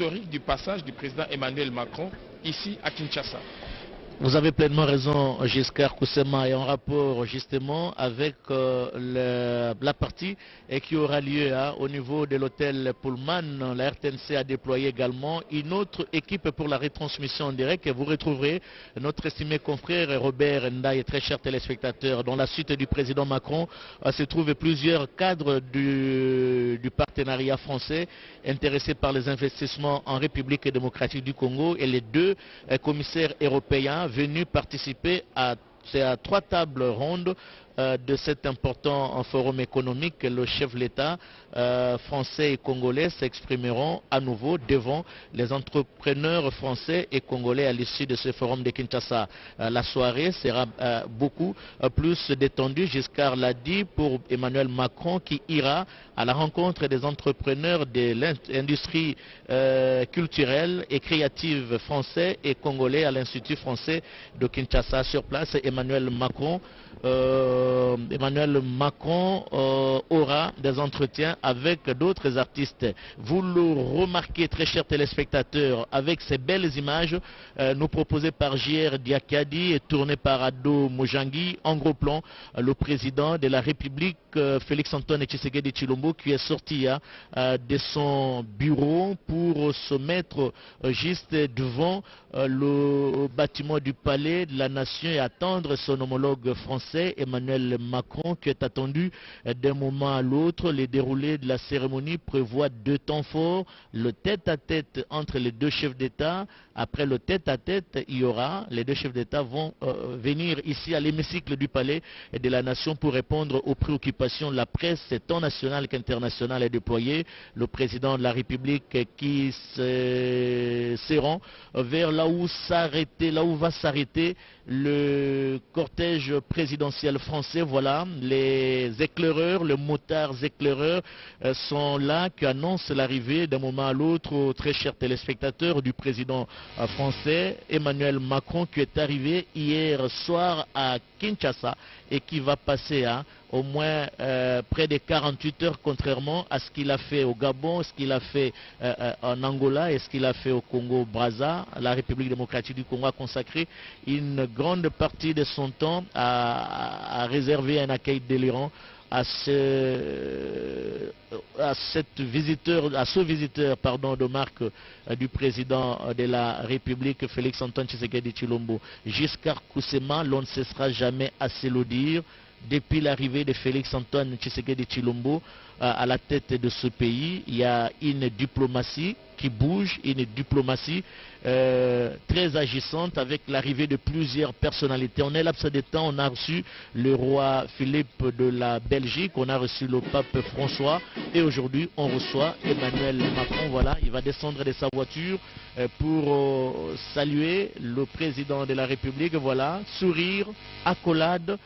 historique du passage du président Emmanuel Macron ici à Kinshasa. Vous avez pleinement raison, Giscard Koussema, et en rapport justement avec la partie qui aura lieu au niveau de l'hôtel Pullman. La RTNC a déployé également une autre équipe pour la retransmission en direct. Et vous retrouverez notre estimé confrère Robert Ndaye, très cher téléspectateur. Dans la suite du président Macron se trouvent plusieurs cadres du partenariat français intéressés par les investissements en République démocratique du Congo et les deux commissaires européens venus participer à 3 tables rondes de cet important forum économique. Le chef de l'État français et congolais s'exprimeront à nouveau devant les entrepreneurs français et congolais à l'issue de ce forum de Kinshasa. La soirée sera beaucoup plus détendue, Giscard l'a dit, pour Emmanuel Macron qui ira à la rencontre des entrepreneurs de l'industrie culturelle et créative français et congolais à l'Institut français de Kinshasa. Sur place, Emmanuel Macron aura des entretiens avec d'autres artistes. Vous le remarquez, très chers téléspectateurs, avec ces belles images nous proposées par JR Diakadi et tournées par Ado Mojangi en gros plan, le président de la République Félix-Antoine Tshisekedi Tshilombo qui est sorti de son bureau pour se mettre juste devant le bâtiment du palais de la nation et attendre son homologue français Emmanuel Macron qui est attendu d'un moment à l'autre. Le déroulé de la cérémonie prévoit 2 temps forts, le tête-à-tête entre les 2 chefs d'État. Après le tête-à-tête, les 2 chefs d'État vont venir ici à l'hémicycle du palais de la nation pour répondre aux préoccupations de la presse, tant nationale qu'internationale est déployée. Le président de la République qui se rend vers là où va s'arrêter le cortège présidentiel français. Voilà, les éclaireurs, les motards éclaireurs sont là qui annoncent l'arrivée d'un moment à l'autre, très chers téléspectateurs, du président français Emmanuel Macron qui est arrivé hier soir à Kinshasa et qui va passer au moins près de 48 heures, contrairement à ce qu'il a fait au Gabon, ce qu'il a fait en Angola et ce qu'il a fait au Congo-Brazza. La République démocratique du Congo a consacré une grande partie de son temps à réserver un accueil délirant à ce visiteur de marque du président de la République Félix-Antoine Tshisekedi Tshilombo. Giscard Koussema, l'on ne cessera jamais assez le dire. Depuis l'arrivée de Félix-Antoine Tshisekedi Tshilombo à la tête de ce pays, il y a une diplomatie qui bouge, une diplomatie très agissante avec l'arrivée de plusieurs personnalités. En un laps de temps, on a reçu le roi Philippe de la Belgique, on a reçu le pape François et aujourd'hui on reçoit Emmanuel Macron. Voilà, il va descendre de sa voiture pour saluer le président de la République. Voilà, sourire, accolade.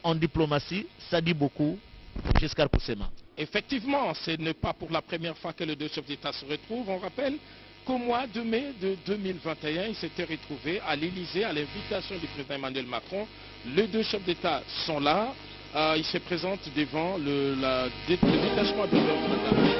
En diplomatie, ça dit beaucoup. Giscard Koussema. Effectivement, ce n'est pas pour la première fois que les 2 chefs d'État se retrouvent. On rappelle qu'au mois de mai de 2021, ils s'étaient retrouvés à l'Élysée à l'invitation du président Emmanuel Macron. Les 2 chefs d'État sont là. Ils se présentent devant le détachement de l'ordre de la République.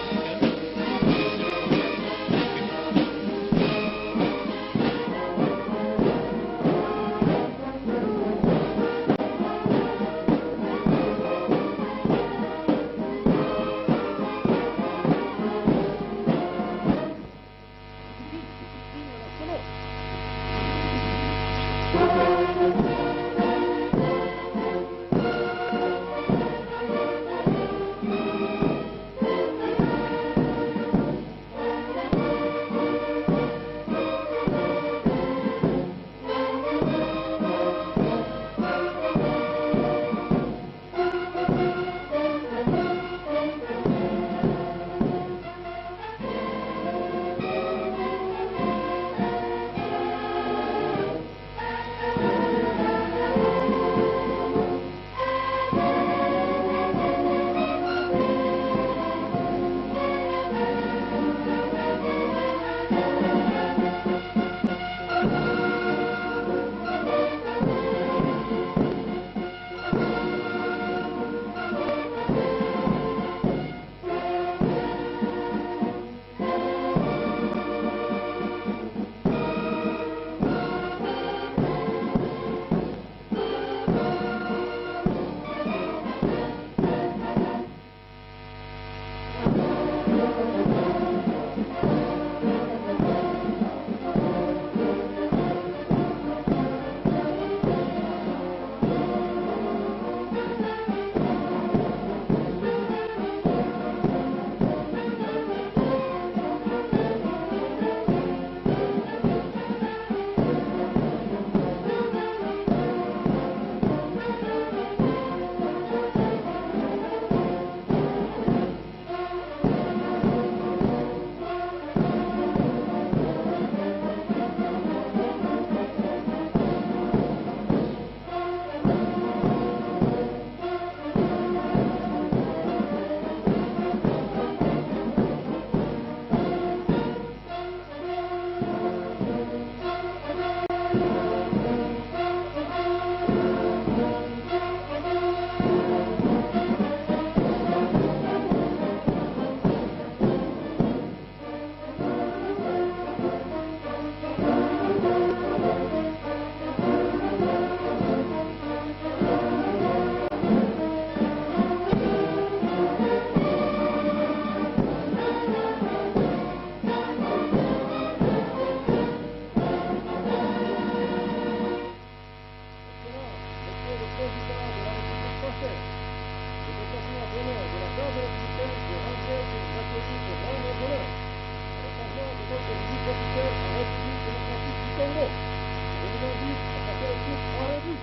professeur de la République démocratique du Congo. Je vous invite à passer le tour en revue.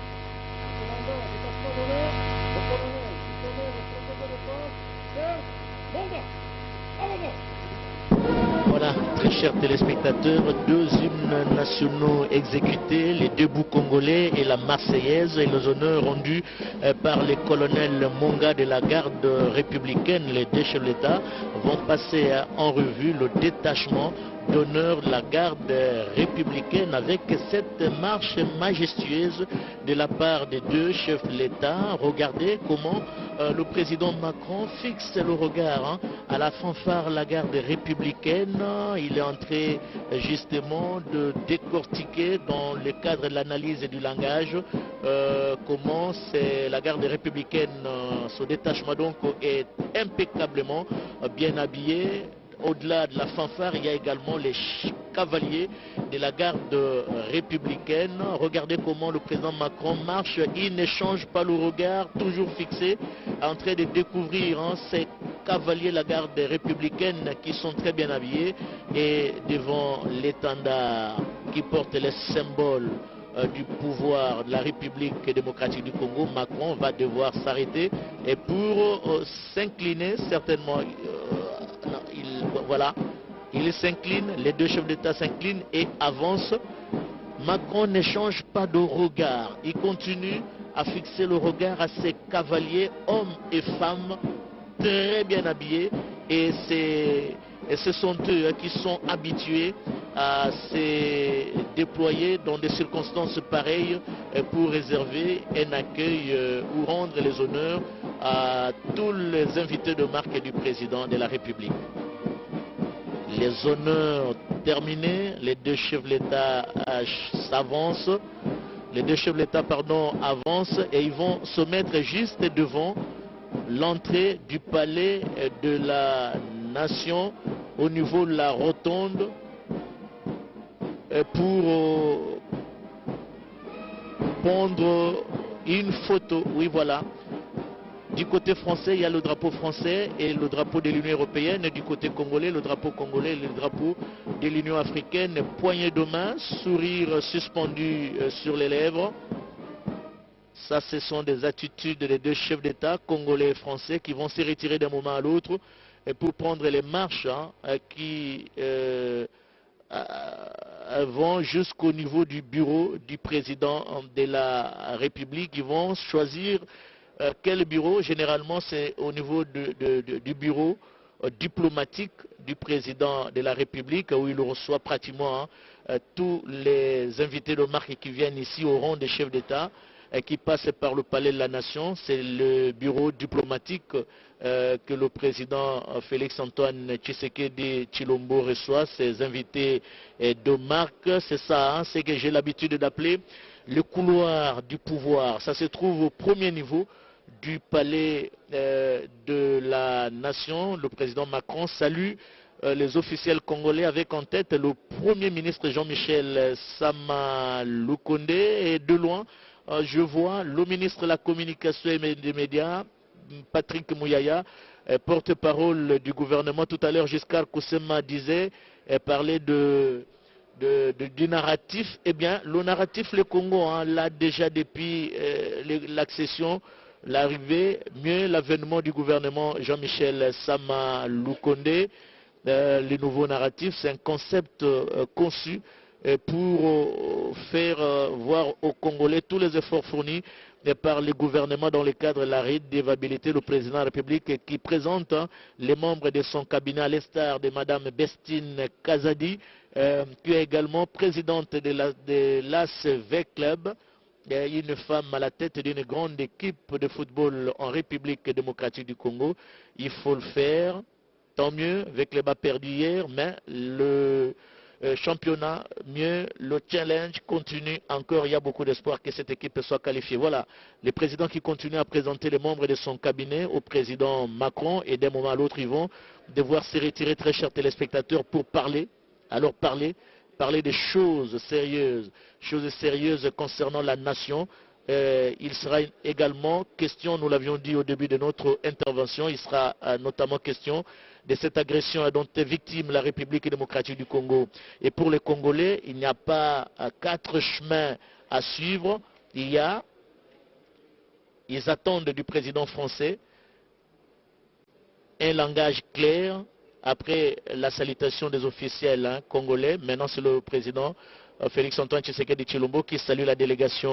Le commandant du détachement d'honneur, le colonel, diplômé de traité de défense, Serge Monga. Avant. Voilà, très chers téléspectateurs, deux hymnes nationaux exécutés, les deux bouts congolais et la Marseillaise, et les honneurs rendus par les colonels Monga de la garde républicaine, les deux chefs d'État, vont passer en revue le détachement d'honneur de la garde républicaine avec cette marche majestueuse de la part des deux chefs de l'État. Regardez comment le président Macron fixe le regard à la fanfare la garde républicaine. Il est en train justement de décortiquer dans le cadre de l'analyse et du langage comment la garde républicaine, ce détachement donc est impeccablement bien habillé. Au-delà de la fanfare, il y a également les cavaliers de la garde républicaine. Regardez comment le président Macron marche. Il n'échange pas le regard, toujours fixé, en train de découvrir ces cavaliers de la garde républicaine qui sont très bien habillés. Et devant l'étendard qui porte les symboles du pouvoir de la République démocratique du Congo, Macron va devoir s'arrêter et pour s'incliner certainement. Voilà, il s'incline, les deux chefs d'État s'inclinent et avancent. Macron n'échange pas de regard, il continue à fixer le regard à ses cavaliers, hommes et femmes, très bien habillés, et ce sont eux qui sont habitués à se déployer dans des circonstances pareilles pour réserver un accueil ou rendre les honneurs à tous les invités de marque du président de la République. Les honneurs terminés, les deux chefs de l'État s'avancent, avancent et ils vont se mettre juste devant l'entrée du palais de la nation au niveau de la rotonde pour prendre une photo. Oui, voilà. Du côté français, il y a le drapeau français et le drapeau de l'Union européenne. Et du côté congolais, le drapeau congolais et le drapeau de l'Union africaine. Poignée de main, sourire suspendu sur les lèvres. Ça, ce sont des attitudes des deux chefs d'État, congolais et français, qui vont se retirer d'un moment à l'autre pour prendre les marches qui vont jusqu'au niveau du bureau du président de la République. Ils vont choisir quel bureau. Généralement, c'est au niveau du bureau diplomatique du président de la République, où il reçoit pratiquement tous les invités de marque qui viennent ici au rang des chefs d'État et qui passent par le palais de la nation. C'est le bureau diplomatique que le président Félix-Antoine Tshisekedi Tshilombo reçoit, ses invités de marque. C'est ça, c'est que j'ai l'habitude d'appeler le couloir du pouvoir. Ça se trouve au premier niveau du palais de la nation. Le président Macron salue les officiels congolais avec en tête le premier ministre Jean-Michel Sama Lukonde, et de loin je vois le ministre de la communication et des médias Patrick Mouyaya, porte-parole du gouvernement. Tout à l'heure Giscard Koussema disait, parlait du narratif. Eh bien, le narratif, le Congo l'a déjà depuis l'accession, l'arrivée, mieux l'avènement du gouvernement Jean-Michel Sama Lukonde. Le nouveau narratif, c'est un concept conçu pour faire voir aux Congolais tous les efforts fournis par le gouvernement dans le cadre de la redevabilité. Le président de la République qui présente les membres de son cabinet, à l'instar de Mme Bestine Kazadi, qui est également présidente de l'ASV Club, une femme à la tête d'une grande équipe de football en République démocratique du Congo. Il faut le faire, tant mieux, avec les bas perdus hier, mais le championnat, mieux, le challenge continue encore. Il y a beaucoup d'espoir que cette équipe soit qualifiée. Voilà, le président qui continue à présenter les membres de son cabinet au président Macron, et d'un moment à l'autre, ils vont devoir se retirer, très chers téléspectateurs, pour parler. Alors parler des choses sérieuses concernant la nation, il sera également question, nous l'avions dit au début de notre intervention, il sera notamment question de cette agression dont est victime la République démocratique du Congo. Et pour les Congolais, il n'y a pas 4 chemins à suivre. Ils attendent du président français un langage clair après la salutation des officiels congolais. Maintenant, c'est le président Félix Antoine Tshisekedi Tshilombo qui salue la délégation